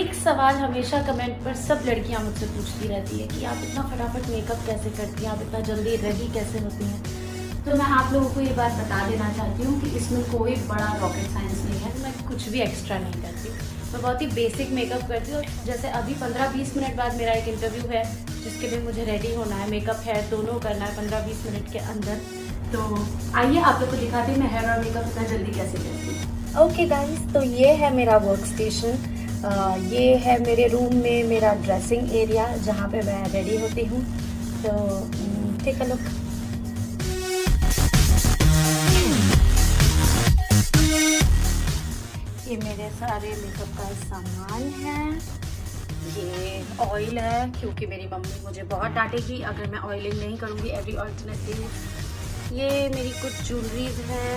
एक सवाल हमेशा कमेंट पर सब लड़कियां मुझसे पूछती रहती है कि आप इतना फटाफट मेकअप कैसे करती हैं, आप इतना जल्दी रेडी कैसे होती हैं। तो मैं आप लोगों को ये बात बता देना चाहती हूँ कि इसमें कोई बड़ा रॉकेट साइंस नहीं है। मैं कुछ भी एक्स्ट्रा नहीं करती, मैं बहुत ही बेसिक मेकअप करती हूँ। जैसे अभी 15-20 मिनट बाद मेरा एक इंटरव्यू है जिसके लिए मुझे रेडी होना है, मेकअप हेयर दोनों करना है 15-20 मिनट के अंदर। तो आइए आप लोग को दिखाती हूँ मैं हेयर और मेकअप इतना जल्दी कैसे करती हूँ। ओके गाइस, तो ये है मेरा वर्क स्टेशन। ये है मेरे रूम में मेरा ड्रेसिंग एरिया जहाँ पे मैं रेडी होती हूँ। तो टेक अ लुक। ये मेरे सारे मेकअप का सामान है। ये ऑयल है क्योंकि मेरी मम्मी मुझे बहुत डांटेगी अगर मैं ऑयलिंग नहीं करूँगी एवरी ऑल्टरनेट डे। ये मेरी कुछ ज्वेलरीज है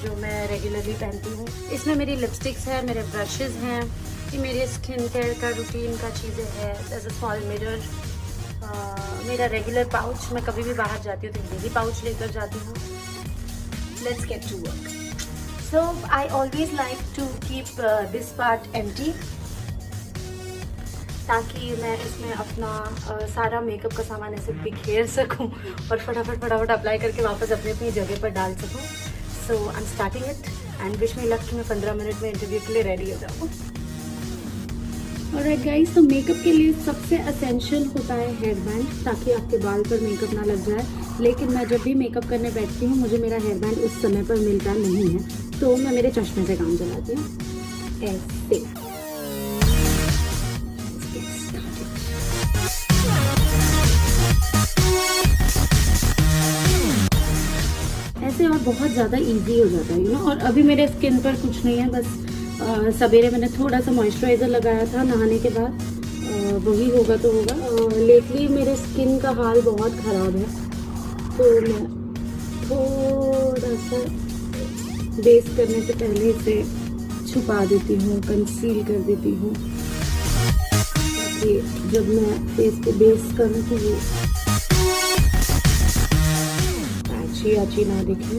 जो मैं रेगुलरली पहनती हूँ। इसमें मेरी लिपस्टिक्स है, मेरे ब्रशेज़ हैं, ये मेरे स्किन केयर का रूटीन का चीज़ें है। जैसे स्मॉल मिरर, मेरा रेगुलर पाउच, मैं कभी भी बाहर जाती हूँ तो यही पाउच लेकर जाती हूँ। Let's get to work. So I always like to keep this part empty ताकि मैं इसमें अपना सारा मेकअप का सामान ऐसे बिखेर सकूं और फटाफट अप्लाई करके वापस अपनी अपनी जगह पर डाल सकूं। So I am starting it and wish me luck कि मैं 15 मिनट में इंटरव्यू के लिए रेडी हो जाऊँ। ऑलराइट गाइस, तो मेकअप के लिए सबसे एसेंशियल होता है हेयर बैंड ताकि आपके बाल पर मेकअप ना लग जाए। लेकिन मैं जब भी मेकअप करने बैठती हूँ मुझे मेरा हेयर बैंड उस समय पर मिलता नहीं है, तो मैं मेरे चश्मे से काम चलाती हूँ ऐसे। ऐसे और बहुत ज़्यादा इजी हो जाता है और अभी मेरे स्किन पर कुछ नहीं है, बस सवेरे मैंने थोड़ा सा मॉइस्चराइज़र लगाया था नहाने के बाद, वही होगा तो होगा। लेटली मेरे स्किन का हाल बहुत ख़राब है, तो मैं थोड़ा सा बेस करने से पहले इसे छुपा देती हूँ, कंसील कर देती हूँ ताकि जब मैं फेस पे बेस करूँ तो वो अच्छी ना दिखे।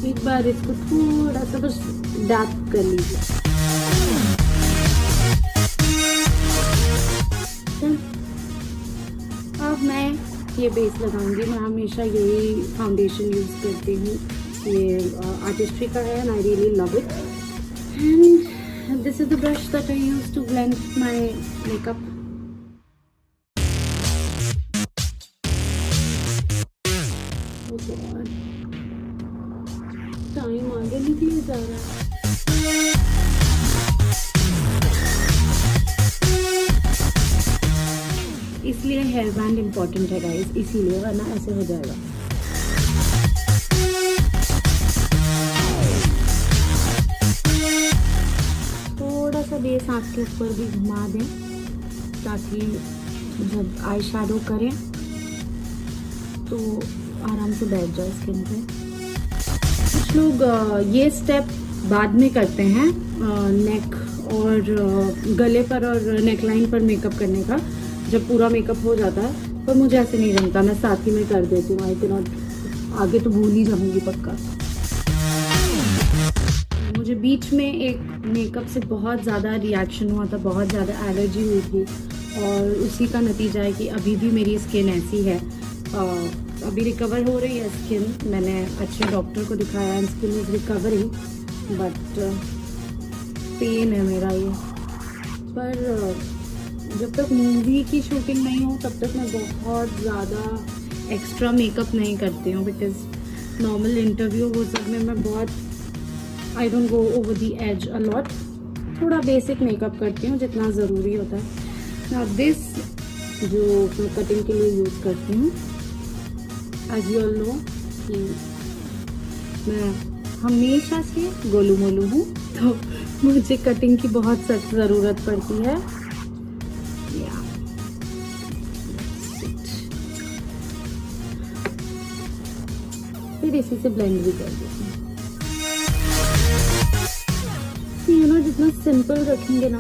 एक बार इसको थोड़ा सा बस डार्क कर लीजिए। अब मैं ये बेस लगाऊंगी। मैं हमेशा यही फाउंडेशन यूज़ करती हूँ, ये आर्टिस्ट्री का है and I really love it. And this is the brush that I use to blend my makeup. Time आगे निकले जा रहा है। इसलिए हेयर बैंड इम्पोर्टेंट है गाइस, इसीलिए, वरना ऐसे हो जाएगा। थोड़ा सा बेस आँख के ऊपर भी घुमा दें ताकि जब आई शैडो करें तो आराम से बैठ जाए स्किन पे। कुछ लोग ये स्टेप बाद में करते हैं नेक और गले पर और नेकलाइन पर मेकअप करने का, जब पूरा मेकअप हो जाता है, पर मुझे ऐसे नहीं जमता, मैं साथ ही में कर देती हूँ। आई कैन नॉट, आगे तो भूल ही जाऊंगी पक्का। मुझे बीच में एक मेकअप से बहुत ज़्यादा रिएक्शन हुआ था, बहुत ज़्यादा एलर्जी हुई थी और उसी का नतीजा है कि अभी भी मेरी स्किन ऐसी है। अभी रिकवर हो रही है स्किन, मैंने अच्छे डॉक्टर को दिखाया है, skin is recovering, but pain है मेरा ये। पर जब तक मूवी की शूटिंग नहीं हो तब तक मैं बहुत ज़्यादा एक्स्ट्रा मेकअप नहीं करती हूँ, बिकॉज नॉर्मल इंटरव्यू वो सब में मैं बहुत I don't go over the edge a lot. थोड़ा बेसिक मेकअप करती हूँ जितना ज़रूरी होता है। नाउ दिस जो मैं कटिंग के लिए यूज़ करती हूँ, एज यू ऑल नो कि मैं हमेशा से गोलू मोलू हूँ, तो मुझे कटिंग की बहुत सख्त ज़रूरत पड़ती है। फिर इसी से ब्लेंड भी कर देती हूँ। जितना सिंपल रखेंगे ना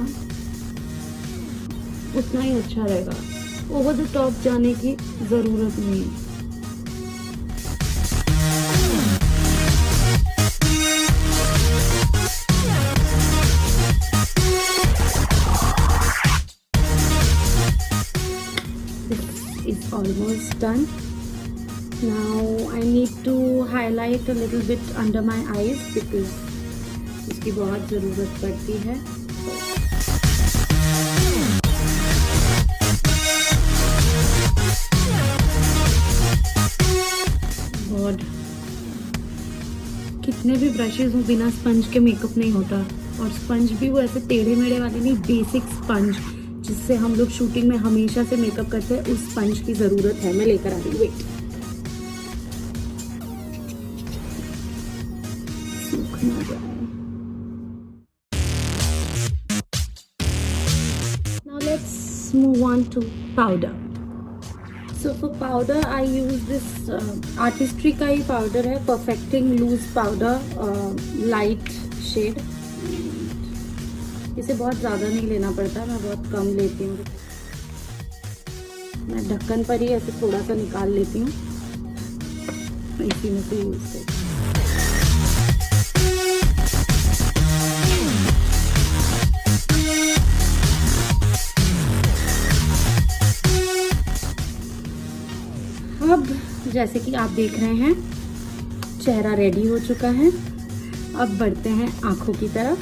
उतना ही अच्छा रहेगा, ओवर द टॉप जाने की ज़रूरत नहीं है। almost done. Now I need to highlight a little bit under my eyes because इसकी बहुत ज़रूरत पड़ती है. गॉड, कितने भी ब्रशेस हो बिना स्पंज के मेकअप नहीं होता. और स्पंज भी वो ऐसे टेढ़े मेढ़े वाले नहीं, बेसिक स्पंज जिससे हम लोग शूटिंग में हमेशा से मेकअप करते हैं, उस स्पंज की ज़रूरत है. मैं लेकर आ रही हूँ, वेट. सूखना जाए. Now let's move on to powder. So for powder I use this Artistry का ही powder है, Perfecting Loose Powder Light Shade. इसे बहुत ज़्यादा नहीं लेना पड़ता, मैं बहुत कम लेती हूँ. मैं ढक्कन पर ही ऐसे थोड़ा सा निकाल लेती हूँ, इसी में से यूज़ करती हूँ. अब जैसे कि आप देख रहे हैं, चेहरा रेडी हो चुका है. अब बढ़ते हैं आँखों की तरफ.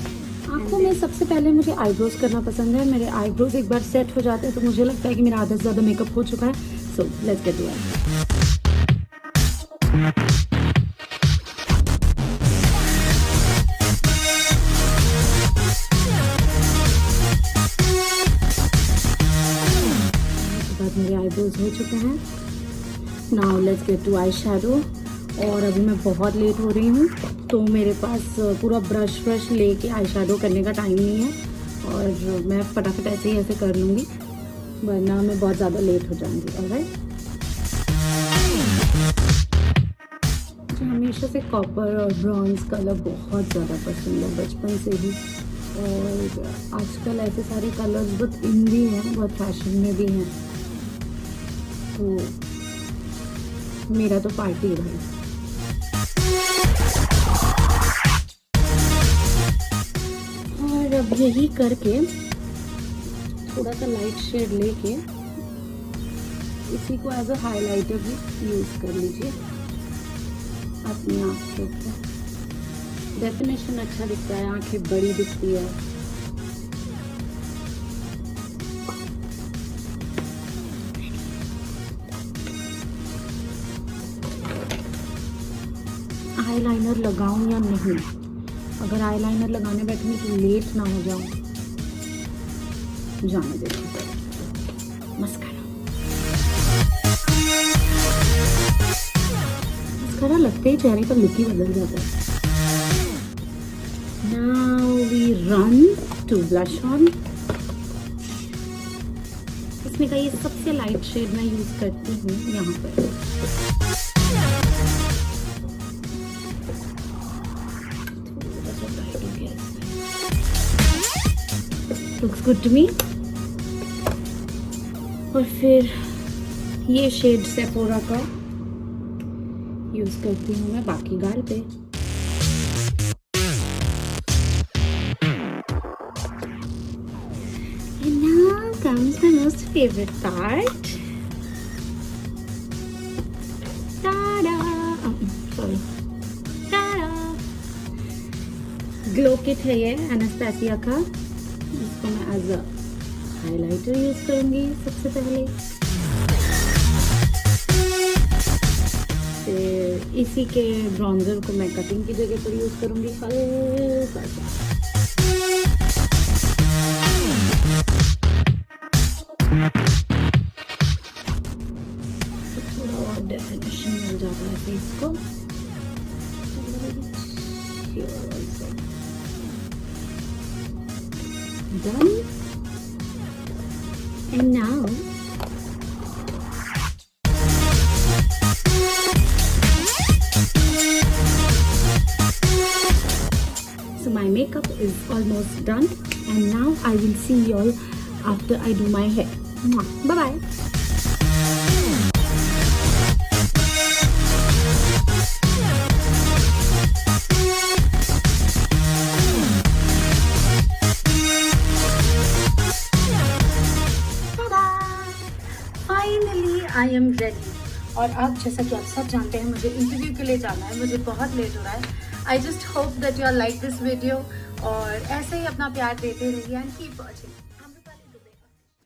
आँखों में सबसे पहले मुझे आईब्रोज करना पसंद है. मेरे आईब्रोज एक बार सेट हो जाते हैं तो मुझे लगता है कि मेरा आधा से ज़्यादा मेकअप हो चुका है. So let's get to it. उसके बाद मेरे आईब्रोज हो चुके हैं. Now let's get to eye shadow. और अभी मैं बहुत लेट हो रही हूँ तो मेरे पास पूरा ब्रश लेके आई शैडो करने का टाइम नहीं है, और मैं फटाफट ऐसे ही ऐसे कर लूँगी वरना मैं बहुत ज़्यादा लेट हो जाऊँगी. ऑलराइट. मुझे हमेशा से कॉपर और ब्रॉन्ज कलर बहुत ज़्यादा पसंद है, बचपन से ही. और आजकल ऐसे सारे कलर्स बहुत इन भी हैं, बहुत फैशन में भी हैं, तो मेरा तो पार्टी है भाई. और अब यही करके थोड़ा सा लाइट शेड लेके इसी को एज अ हाइलाइटर भी यूज़ कर लीजिए अपनी आँख के ऊपर. डेफिनेशन अच्छा दिखता है, आँखें बड़ी दिखती है. आईलाइनर लगाऊं या नहीं? अगर आईलाइनर लगाने बैठूंगी तो लेट ना हो जाऊं. जाने देती. मस्कारा लगते ही चेहरे का लुक ही बदल जाता है. Now we run to blush on. इसमें का ये सबसे लाइट शेड मैं यूज करती हूँ यहाँ पर. Looks good to me. और फिर ये शेड सेफोरा का यूज करती हूँ मैं बाकी गाल पे. And now comes my most favorite part. Ta-da! Sorry. Ta-da! Glow kit है ये एनास्टेसिया का. इसको मैं एज अ हाइलाइटर यूज करूंगी सबसे पहले. फिर इसी के ब्रॉन्जर को मैं कटिंग की जगह पर यूज करूंगी हल्का सा. थोड़ा और डेफिनेशन मिल जाता है फेस को. Done. And now so my makeup is almost done, and now I will see you all after I do my hair. Bye bye. Finally I am ready. और अब जैसा कि आप सब जानते हैं मुझे इंटरव्यू के लिए जाना है, मुझे बहुत लेट हो रहा है। I just hope that you are like this video और ऐसे ही अपना प्यार देते रहिए एंड कीप वॉचिंग।